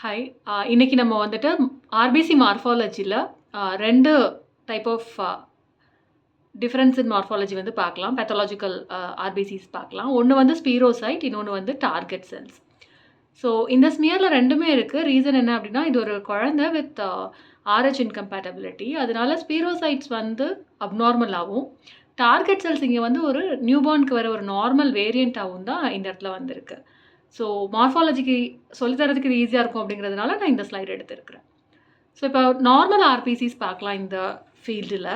Hi. இன்னைக்கு நம்ம வந்துட்டு ஆர்பிசி மார்ஃபாலஜில 2 type of difference in morphology வந்து பார்க்கலாம். பேத்தாலஜிக்கல் ஆர்பிசிஸ் பார்க்கலாம். ஒண்ணு வந்து ஸ்பீரோசைட், இன்னொன்னு வந்து டார்கெட் செல்ஸ். ஸோ இந்த ஸ்மியர்ல 2மே இருக்கு. ரீசன் என்ன அப்படின்னா, இது ஒரு குழந்தை வித் RH இன்கம்பேட்டபிலிட்டி. அதனால ஸ்பீரோசைட்ஸ் வந்து அப்நார்மலாவும், டார்கெட் செல்ஸ் இங்க வந்து ஒரு நியூபார்னுக்கு வர ஒரு நார்மல் வேரியன்ட்டாவும் தான் இந்த இடத்துல வந்திருக்கு. ஸோ மார்ஃபாலஜிக்கு சொல்லி தரதுக்கு இது ஈஸியா இருக்கும் அப்படிங்கிறதுனால நான் இந்த ஸ்லைட் எடுத்திருக்கிறேன். ஸோ இப்போ நார்மல் ஆர்பிசிஸ் பார்க்கலாம் இந்த ஃபீல்டுல.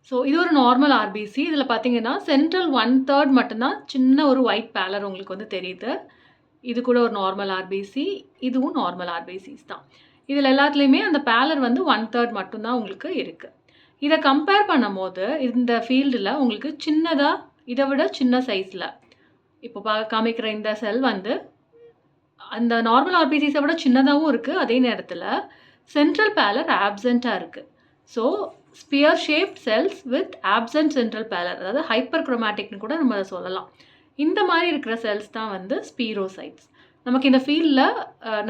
ஸோ இது ஒரு நார்மல் ஆர்பிசி. இதில பார்த்தீங்கன்னா, சென்ட்ரல் 1/3 மட்டும் தான் சின்ன ஒரு ஒயிட் பேலர் உங்களுக்கு வந்து தெரியுது. இது கூட ஒரு நார்மல் ஆர்பிசி. இதுவும் நார்மல் ஆர்பிசிஸ் தான். இதில எல்லாத்துலயுமே அந்த பேலர் வந்து 1/3 மட்டும் தான் உங்களுக்கு இருக்கு. இத கம்பேர் பண்ணும்போது இந்த ஃபீல்டுல உங்களுக்கு சின்னதா இத விட சின்ன சைஸ்ல இப்போ காமிக்கிற இந்த செல் வந்து அந்த நார்மல் ஆர்பிசிஸை விட சின்னதாகவும் இருக்குது. அதே நேரத்தில் சென்ட்ரல் பேலர் ஆப்சென்ட்டாக இருக்குது. So sphere shaped cells with absent central pallor, அதாவது ஹைப்பர் குரோமேட்டிக்னு கூட நம்ம அதை சொல்லலாம். இந்த மாதிரி இருக்கிற செல்ஸ் தான் வந்து ஸ்பீரோசைட்ஸ். நமக்கு இந்த ஃபீல்டில்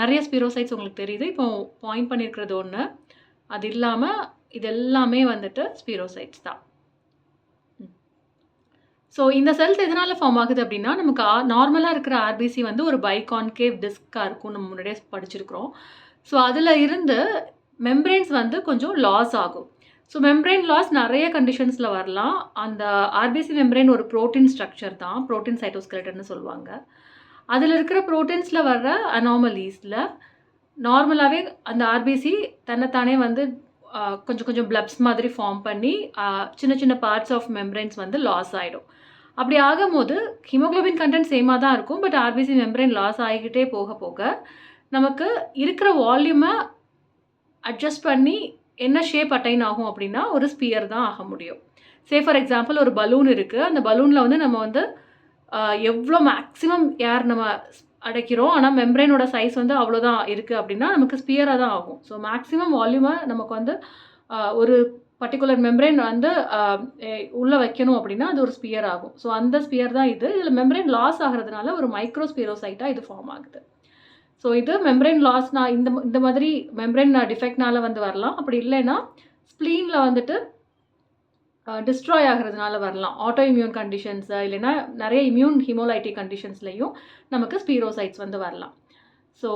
நிறைய ஸ்பீரோசைட்ஸ் உங்களுக்கு தெரியுது. இப்போ பாயிண்ட் பண்ணியிருக்கிறது ஒன்று, அது இல்லாமல் இது எல்லாமே வந்துட்டு ஸ்பீரோசைட்ஸ் தான். ஸோ இந்த செல்ஸ் எதனால் ஃபார்ம் ஆகுது அப்படின்னா, நமக்கு நார்மலாக இருக்கிற ஆர்பிசி வந்து ஒரு பைகான்கேவ் டிஸ்காக இருக்கும். நம்ம முன்னாடியே படிச்சிருக்கிறோம். ஸோ அதில் இருந்து மெம்ப்ரெயின்ஸ் வந்து கொஞ்சம் லாஸ் ஆகும். ஸோ மெம்ப்ரெயின் லாஸ் நிறைய கண்டிஷன்ஸில் வரலாம். அந்த ஆர்பிசி மெம்ப்ரெயின் ஒரு ப்ரோட்டீன் ஸ்ட்ரக்சர் தான், ப்ரோட்டீன் சைட்டோஸ்கெலட்டன்னு சொல்லுவாங்க. அதில் இருக்கிற ப்ரோட்டீன்ஸில் வர்ற அனாமலீஸில் நார்மலாகவே அந்த ஆர்பிசி தன்னைத்தானே வந்து கொஞ்சம் கொஞ்சம் பிளப்ஸ் மாதிரி ஃபார்ம் பண்ணி சின்ன சின்ன பார்ட்ஸ் ஆஃப் மெம்ப்ரெயின்ஸ் வந்து லாஸ் ஆகிடும். அப்படி ஆகும்போது ஹீமோகுளோபின் கண்டென்ட் சேமாக தான் இருக்கும். பட் ஆர்பிசி மெம்ப்ரெயின் லாஸ் ஆகிக்கிட்டே போக போக நமக்கு இருக்கிற வால்யூமை அட்ஜஸ்ட் பண்ணி என்ன ஷேப் அட்டைன் ஆகும் அப்படின்னா ஒரு ஸ்பியர் தான் ஆக முடியும். ஃபார் எக்ஸாம்பிள் ஒரு பலூன் இருக்குது. அந்த பலூனில் வந்து நம்ம வந்து எவ்வளோ மேக்ஸிமம் ஏர் நம்ம அடைக்கிறோம், ஆனால் மெம்ப்ரெயினோட சைஸ் வந்து அவ்வளோதான் இருக்குது அப்படின்னா நமக்கு ஸ்பியராக தான் ஆகும். ஸோ மேக்ஸிமம் வால்யூமை நமக்கு வந்து ஒரு பர்டிகுலர் மெம்ப்ரெயின் வந்து உள்ளே வைக்கணும் அப்படின்னா அது ஒரு ஸ்பியர் ஆகும். ஸோ அந்த ஸ்பியர் தான் இது. இதில் மெம்ப்ரெயின் லாஸ் ஆகிறதுனால ஒரு மைக்ரோஸ்பியரோசைட்டாக இது ஃபார்ம் ஆகுது. ஸோ இது மெம்ப்ரெயின் லாஸ்னா இந்த மாதிரி மெம்ப்ரெயின் டிஃபெக்ட்னால வந்து வரலாம். அப்படி இல்லைன்னா ஸ்ப்ளீனில் வந்துட்டு டிஸ்ட்ராய் ஆகிறதுனால வரலாம். ஆட்டோ இம்யூன் கண்டிஷன்ஸ் இல்லைன்னா நிறைய இம்யூன் ஹீமோலைட்டிக் கண்டிஷன்ஸ்லையும் நமக்கு ஸ்பீரோசைட்ஸ் வந்து வரலாம். ஸோ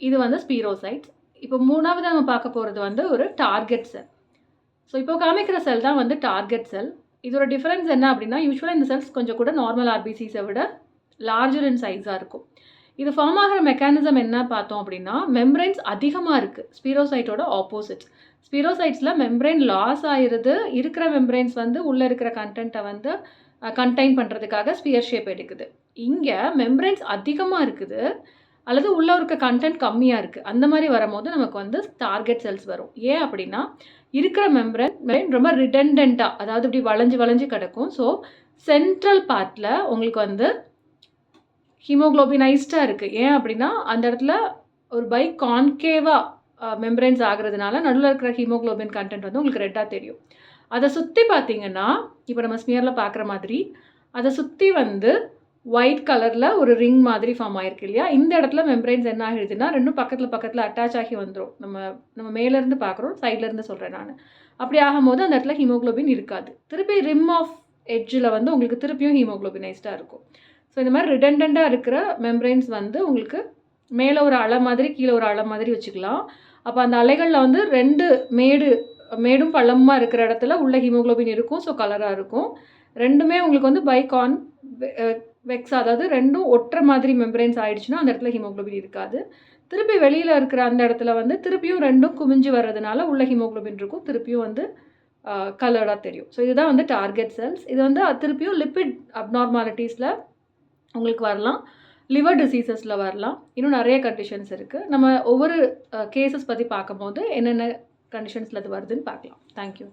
இது வந்து ஸ்பீரோசைட்ஸ். இப்போ மூணாவது நம்ம பார்க்க போகிறது வந்து ஒரு டார்கெட் செல். ஸோ இப்போ காமிக்கிற செல் தான் வந்து டார்கெட் செல். இதோட டிஃபரன்ஸ் என்ன அப்படின்னா, யூஸ்வலாக இந்த செல்ஸ் கொஞ்சம் கூட நார்மல் ஆர்பிசிஸை விட லார்ஜர் இன் சைஸாக இருக்கும். இது ஃபார்ம் ஆகிற மெக்கானிசம் என்ன பார்த்தோம் அப்படின்னா, மெம்ப்ரெயின்ஸ் அதிகமாக இருக்குது. ஸ்பீரோசைட்டோட ஆப்போசிட். ஸ்பீரோசைட்ஸில் மெம்ப்ரெயின் லாஸ் ஆகிருது. இருக்கிற மெம்ப்ரெயின்ஸ் வந்து உள்ளே இருக்கிற கண்டென்ட்டை வந்து கண்டெயின் பண்ணுறதுக்காக ஸ்பியர் ஷேப் எடுக்குது. இங்கே மெம்ப்ரெயின்ஸ் அதிகமாக இருக்குது அல்லது உள்ளே இருக்க கண்டென்ட் கம்மியாக இருக்குது. அந்த மாதிரி வரும்போது நமக்கு வந்து டார்கெட் செல்ஸ் வரும். ஏன் அப்படின்னா, இருக்கிற மெம்ப்ரெயின் ரொம்ப ரிடெண்டண்ட்டாக, அதாவது இப்படி வளைஞ்சு கிடக்கும். ஸோ சென்ட்ரல் பார்ட்டில் உங்களுக்கு வந்து ஹீமோகுளோபினைஸ்டாக இருக்குது. ஏன் அப்படின்னா அந்த இடத்துல ஒரு கான்கேவாக மெம்ப்ரெயின்ஸ் ஆகிறதுனால நடுவில் இருக்கிற ஹீமோகுளோபின் கண்டென்ட் வந்து உங்களுக்கு ரெட்டாக தெரியும். அதை சுற்றி பார்த்தீங்கன்னா, இப்போ நம்ம ஸ்மியரில் பார்க்குற மாதிரி அதை சுற்றி வந்து ஒயிட் கலரில் ஒரு ரிங் மாதிரி ஃபார்ம் ஆகிருக்கு இல்லையா? இந்த இடத்துல மெம்ப்ரெயின்ஸ் என்ன ஆகிடுதுன்னா ரெண்டும் பக்கத்தில் அட்டாச் ஆகி வந்துடும். நம்ம மேலேருந்து பார்க்குறோம், சைட்லேருந்து சொல்கிறேன் நான். அப்படி ஆகும்போது அந்த இடத்துல ஹீமோகுளோபின் இருக்காது. திருப்பி ரிம் ஆஃப் எட்ஜில் வந்து உங்களுக்கு திருப்பியும் ஹீமோகுளோபினைஸ்டாக இருக்கும். ஸோ இந்த மாதிரி ரிடெண்டண்ட்டாக இருக்கிற மெம்ப்ரெயின்ஸ் வந்து உங்களுக்கு மேலே ஒரு அலை மாதிரி கீழே ஒரு அலை மாதிரி வச்சுக்கலாம். அப்போ அந்த அலைகளில் வந்து 2 மேடும் பள்ளமாக இருக்கிற இடத்துல உள்ள ஹீமோகுளோபின் இருக்கும். ஸோ கலராக இருக்கும். ரெண்டுமே உங்களுக்கு வந்து வெக்ஸ், அதாவது ரெண்டும் ஒற்றை மாதிரி மெம்ப்ரெயின்ஸ் ஆகிடுச்சுன்னா அந்த இடத்துல ஹீமோகுளோபின் இருக்காது. திருப்பி வெளியில் இருக்கிற அந்த இடத்துல வந்து திருப்பியும் ரெண்டும் குமிஞ்சு வர்றதுனால உள்ள ஹீமோகுளோபின் இருக்கும். திருப்பியும் வந்து கலர்டாக தெரியும். ஸோ இதுதான் வந்து டார்கெட் செல்ஸ். இது வந்து திருப்பியும் லிப்பிட் அப்நார்மாலிட்டிஸில் உங்களுக்கு வரலாம், லிவர் டிசீசஸில் வரலாம். இன்னும் நிறைய கண்டிஷன்ஸ் இருக்குது. நம்ம ஒவ்வொரு கேசஸ் பற்றி பார்க்கும்போது என்னென்ன கண்டிஷன்ஸில் அது வருதுன்னு பார்க்கலாம். தேங்க்யூ.